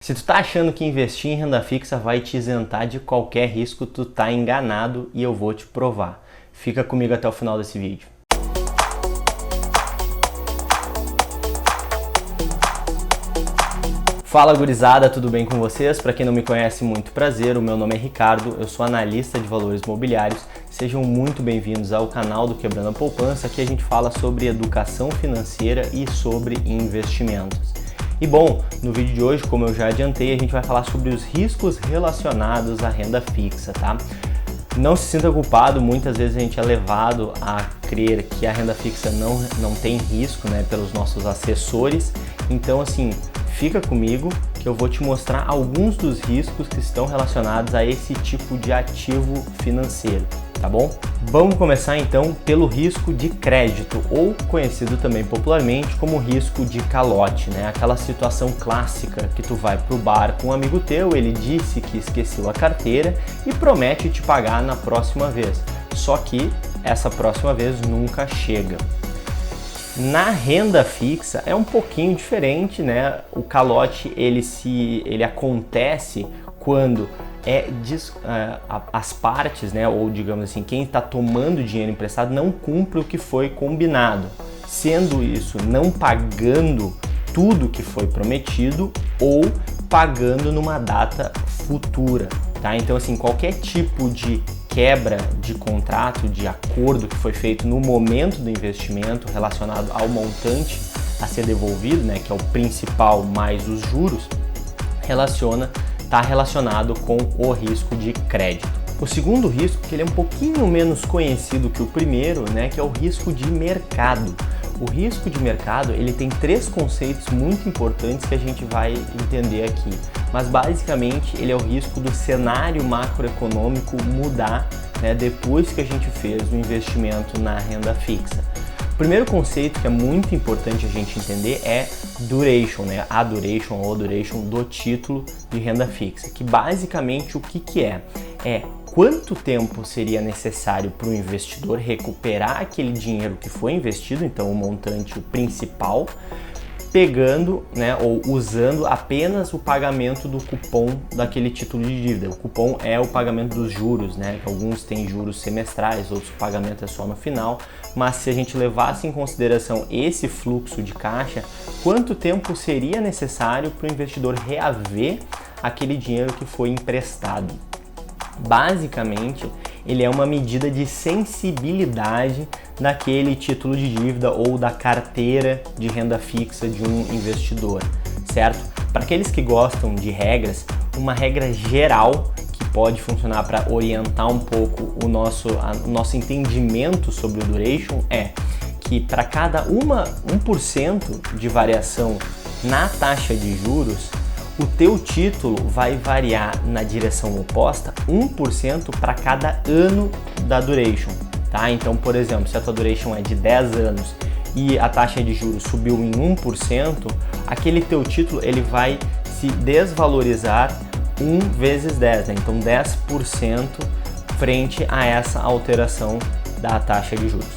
Se tu tá achando que investir em renda fixa vai te isentar de qualquer risco, tu tá enganado e eu vou te provar. Fica comigo até o final desse vídeo. Fala gurizada, tudo bem com vocês? Para quem não me conhece, muito prazer, o meu nome é Ricardo, eu sou analista de valores imobiliários. Sejam muito bem-vindos ao canal do Quebrando a Poupança, aqui a gente fala sobre educação financeira e sobre investimentos. E bom, no vídeo de hoje, como eu já adiantei, a gente vai falar sobre os riscos relacionados à renda fixa, tá? Não se sinta culpado, muitas vezes a gente é levado a crer que a renda fixa não tem risco, né, pelos nossos assessores. Então, assim, fica comigo que eu vou te mostrar alguns dos riscos que estão relacionados a esse tipo de ativo financeiro, tá bom? Vamos começar então pelo risco de crédito, ou conhecido também popularmente como risco de calote, né? Aquela situação clássica que tu vai pro bar com um amigo teu, ele disse que esqueceu a carteira e promete te pagar na próxima vez. Só que essa próxima vez nunca chega. Na renda fixa é um pouquinho diferente, né? O calote ele acontece quando as partes, né, ou digamos assim, quem está tomando dinheiro emprestado não cumpre o que foi combinado, sendo isso não pagando tudo que foi prometido ou pagando numa data futura, tá? Então assim, qualquer tipo de quebra de contrato, de acordo que foi feito no momento do investimento relacionado ao montante a ser devolvido, né, que é o principal mais os juros, está relacionado com o risco de crédito. O segundo risco, que ele é um pouquinho menos conhecido que o primeiro, né, que é o risco de mercado. O risco de mercado, ele tem três conceitos muito importantes que a gente vai entender aqui. Mas basicamente ele é o risco do cenário macroeconômico mudar, né, depois que a gente fez o investimento na renda fixa. O primeiro conceito que é muito importante a gente entender é duration, né? A duration ou duration do título de renda fixa, que basicamente o que é? É quanto tempo seria necessário para o investidor recuperar aquele dinheiro que foi investido, então o montante o principal, pegando, né, ou usando apenas o pagamento do cupom daquele título de dívida. O cupom é o pagamento dos juros, né? Alguns têm juros semestrais, outros o pagamento é só no final, mas se a gente levasse em consideração esse fluxo de caixa, quanto tempo seria necessário para o investidor reaver aquele dinheiro que foi emprestado? Basicamente, ele é uma medida de sensibilidade daquele título de dívida ou da carteira de renda fixa de um investidor, certo? Para aqueles que gostam de regras, uma regra geral que pode funcionar para orientar um pouco o nosso entendimento sobre o duration é que para cada 1% de variação na taxa de juros, o teu título vai variar na direção oposta 1% para cada ano da duration, tá? Então, por exemplo, se a tua duration é de 10 anos e a taxa de juros subiu em 1%, aquele teu título ele vai se desvalorizar 1 vezes 10, né? Então 10% frente a essa alteração da taxa de juros.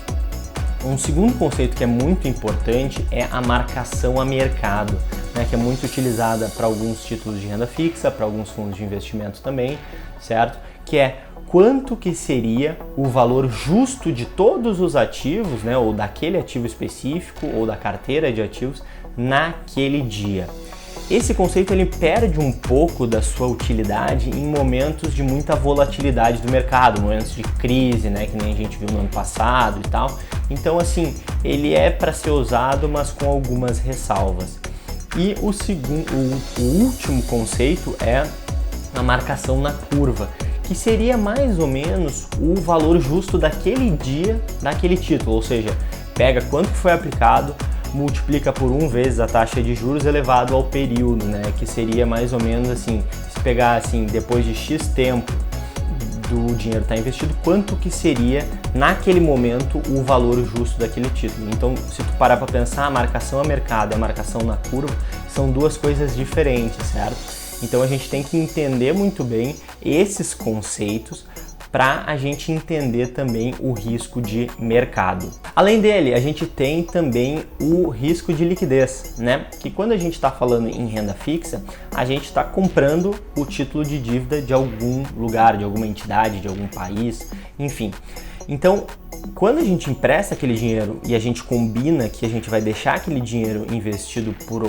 Um segundo conceito que é muito importante é a marcação a mercado, né, que é muito utilizada para alguns títulos de renda fixa, para alguns fundos de investimento também, certo? Que é quanto que seria o valor justo de todos os ativos, né, ou daquele ativo específico, ou da carteira de ativos naquele dia. Esse conceito ele perde um pouco da sua utilidade em momentos de muita volatilidade do mercado, momentos de crise, né, que nem a gente viu no ano passado e tal. Então, assim, ele é para ser usado, mas com algumas ressalvas. E o último conceito é a marcação na curva, que seria mais ou menos o valor justo daquele dia, daquele título, ou seja, pega quanto foi aplicado, multiplica por 1 vezes a taxa de juros elevado ao período, né? Que seria mais ou menos assim, se pegar assim, depois de X tempo do dinheiro estar investido, quanto que seria naquele momento o valor justo daquele título. Então, se tu parar para pensar, a marcação a mercado e a marcação na curva são duas coisas diferentes, certo? Então a gente tem que entender muito bem esses conceitos para a gente entender também o risco de mercado. Além dele, a gente tem também o risco de liquidez, né? Que quando a gente está falando em renda fixa, a gente está comprando o título de dívida de algum lugar, de alguma entidade, de algum país, enfim. Então, quando a gente empresta aquele dinheiro e a gente combina que a gente vai deixar aquele dinheiro investido por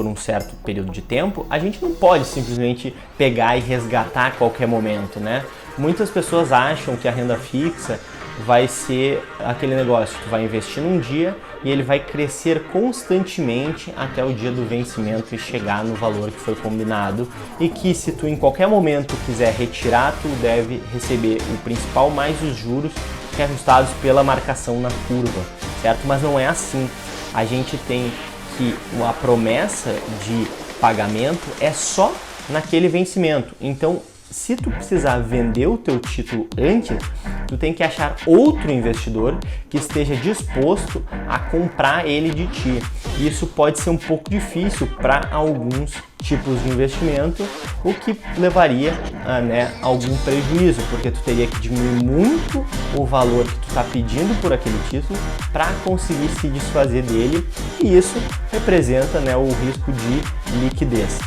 um certo período de tempo, a gente não pode simplesmente pegar e resgatar a qualquer momento, né? Muitas pessoas acham que a renda fixa vai ser aquele negócio, tu vai investir num dia e ele vai crescer constantemente até o dia do vencimento e chegar no valor que foi combinado, e que se tu em qualquer momento quiser retirar, tu deve receber o principal mais os juros que é ajustados pela marcação na curva, certo? Mas não é assim. A gente tem que a promessa de pagamento é só naquele vencimento. Então, se tu precisar vender o teu título antes, tu tem que achar outro investidor que esteja disposto a comprar ele de ti. Isso pode ser um pouco difícil para alguns tipos de investimento, o que levaria a algum prejuízo, porque tu teria que diminuir muito o valor que tu está pedindo por aquele título para conseguir se desfazer dele, e isso representa o risco de liquidez.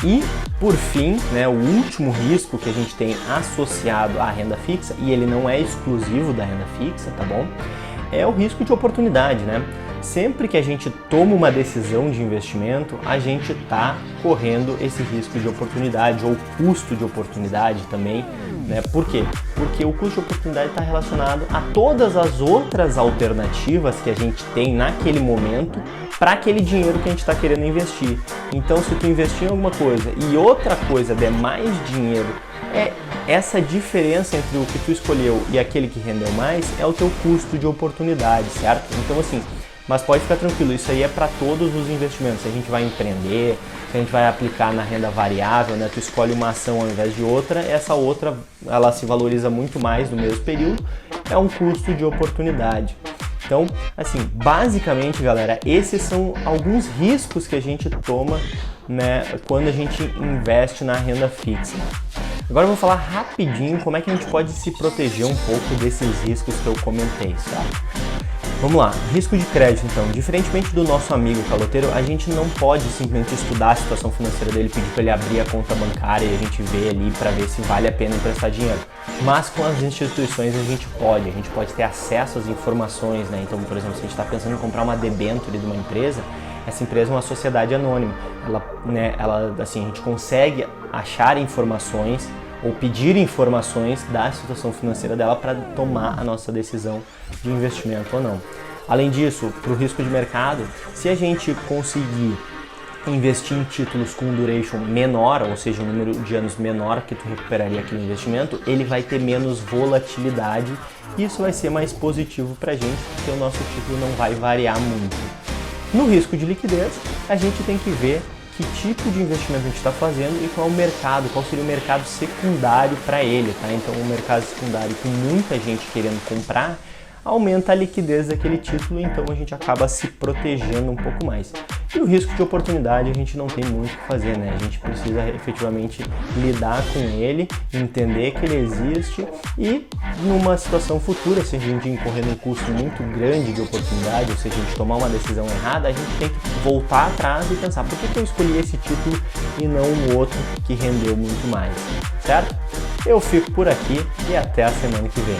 E, por fim, o último risco que a gente tem associado à renda fixa, e ele não é exclusivo da renda fixa, tá bom? É o risco de oportunidade, né? Sempre que a gente toma uma decisão de investimento, a gente está correndo esse risco de oportunidade ou custo de oportunidade também, né? Por quê? Porque o custo de oportunidade está relacionado a todas as outras alternativas que a gente tem naquele momento para aquele dinheiro que a gente está querendo investir. Então, se tu investir em alguma coisa e outra coisa der mais dinheiro, essa diferença entre o que tu escolheu e aquele que rendeu mais é o teu custo de oportunidade, certo? Então, assim, mas pode ficar tranquilo, isso aí é para todos os investimentos. Se a gente vai empreender, se a gente vai aplicar na renda variável, né? Tu escolhe uma ação ao invés de outra, essa outra ela se valoriza muito mais no mesmo período, é um custo de oportunidade. Então, assim, basicamente, galera, esses são alguns riscos que a gente toma, né, quando a gente investe na renda fixa. Agora eu vou falar rapidinho como é que a gente pode se proteger um pouco desses riscos que eu comentei, sabe? Vamos lá, risco de crédito então. Diferentemente do nosso amigo caloteiro, a gente não pode simplesmente estudar a situação financeira dele, pedir para ele abrir a conta bancária e a gente ver ali para ver se vale a pena emprestar dinheiro. Mas com as instituições a gente pode ter acesso às informações, né? Então, por exemplo, se a gente está pensando em comprar uma debênture de uma empresa, essa empresa é uma sociedade anônima. Assim, a gente consegue achar informações ou pedir informações da situação financeira dela para tomar a nossa decisão de investimento ou não. Além disso, para o risco de mercado, se a gente conseguir investir em títulos com duration menor, ou seja, um número de anos menor que tu recuperaria aquele investimento, ele vai ter menos volatilidade e isso vai ser mais positivo para a gente, porque o nosso título não vai variar muito. No risco de liquidez, a gente tem que ver que tipo de investimento a gente está fazendo e qual é o mercado, qual seria o mercado secundário para ele, tá? Então, um mercado secundário com muita gente querendo comprar aumenta a liquidez daquele título, então a gente acaba se protegendo um pouco mais. E o risco de oportunidade a gente não tem muito o que fazer, né? A gente precisa efetivamente lidar com ele, entender que ele existe e numa situação futura, se a gente incorrer num custo muito grande de oportunidade, ou se a gente tomar uma decisão errada, a gente tem que voltar atrás e pensar por que eu escolhi esse título e não um outro que rendeu muito mais, certo? Eu fico por aqui e até a semana que vem.